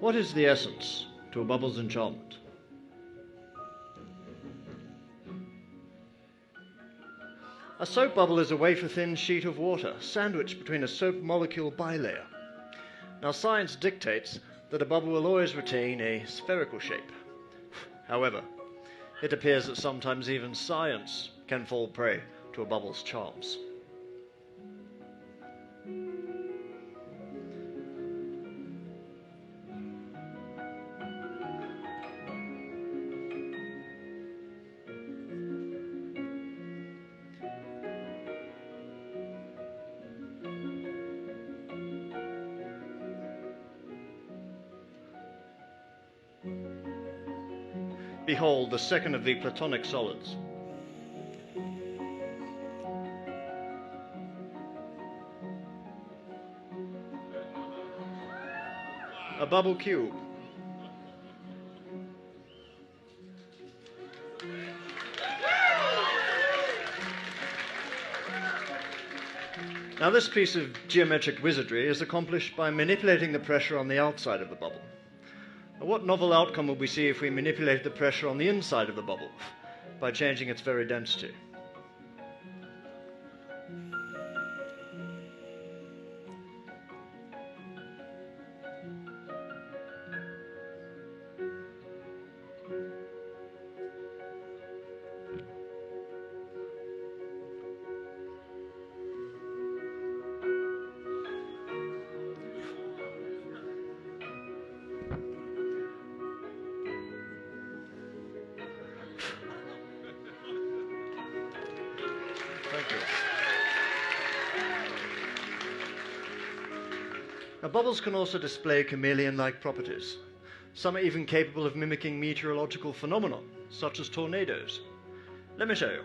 What is the essence to a bubble's enchantment? A soap bubble is a wafer-thin sheet of water sandwiched between a soap molecule bilayer. Now, science dictates that a bubble will always retain a spherical shape. However, it appears that sometimes even science can fall prey to a bubble's charms. Behold, the second of the Platonic solids. A bubble cube. Now, this piece of geometric wizardry is accomplished by manipulating the pressure on the outside of the bubble. Now, what novel outcome will we see if we manipulate the pressure on the inside of the bubble by changing its very density? Thank you. Now, bubbles can also display chameleon-like properties. Some are even capable of mimicking meteorological phenomena, such as tornadoes. Let me show you.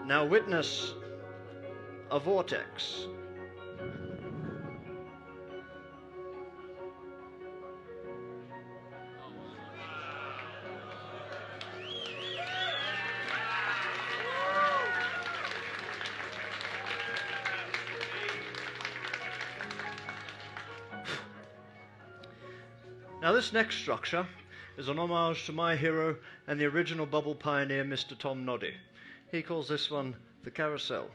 Now witness a vortex. Now this next structure is an homage to my hero and the original bubble pioneer, Mr. Tom Noddy. He calls this one the carousel.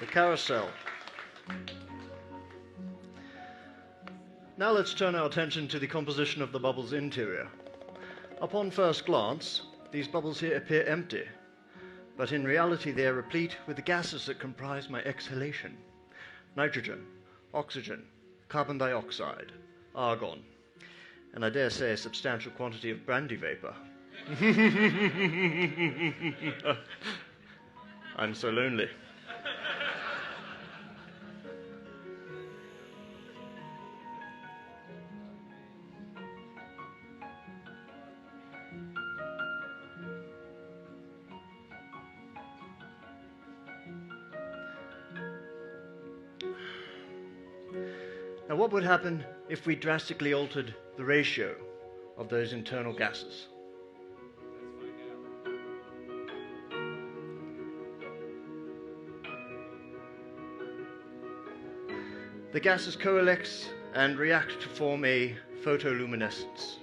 The carousel. Now let's turn our attention to the composition of the bubble's interior. Upon first glance, these bubbles here appear empty, but in reality they are replete with the gases that comprise my exhalation: nitrogen, oxygen, carbon dioxide, argon, and I dare say a substantial quantity of brandy vapor. I'm so lonely. Now, what would happen if we drastically altered the ratio of those internal gases? The gases coalesce and react to form a photoluminescence.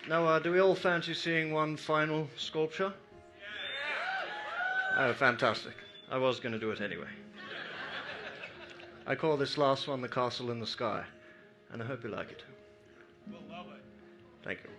Now, do we all fancy seeing one final sculpture? Oh, fantastic. I was going to do it anyway. I call this last one the Castle in the Sky, and I hope you like it. We'll love it. Thank you.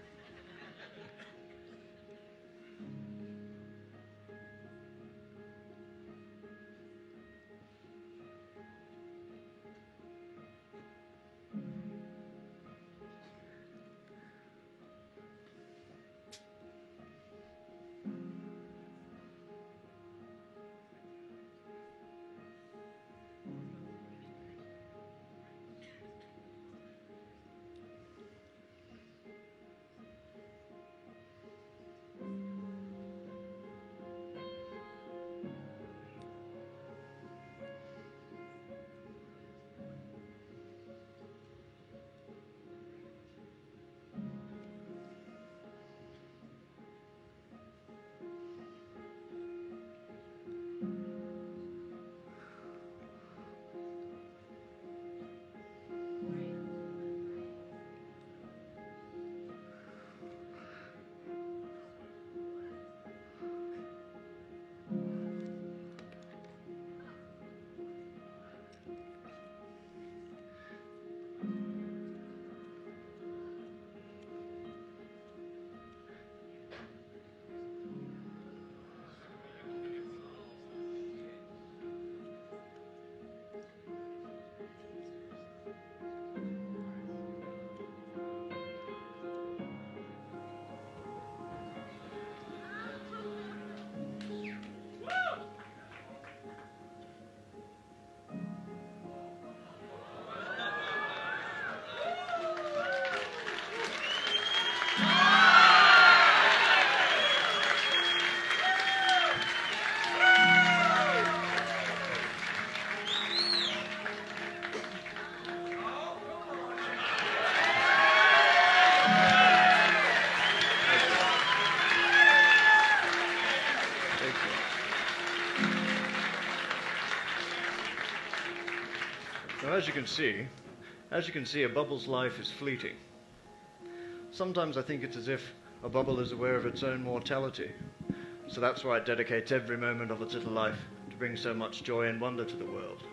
Now, as you can see, a bubble's life is fleeting. Sometimes I think it's as if a bubble is aware of its own mortality. So that's why it dedicates every moment of its little life to bring so much joy and wonder to the world.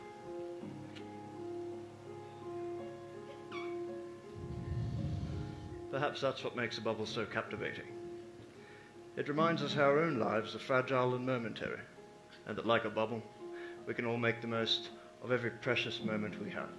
Perhaps that's what makes a bubble so captivating. It reminds us how our own lives are fragile and momentary, and that like a bubble, we can all make the most of every precious moment we have.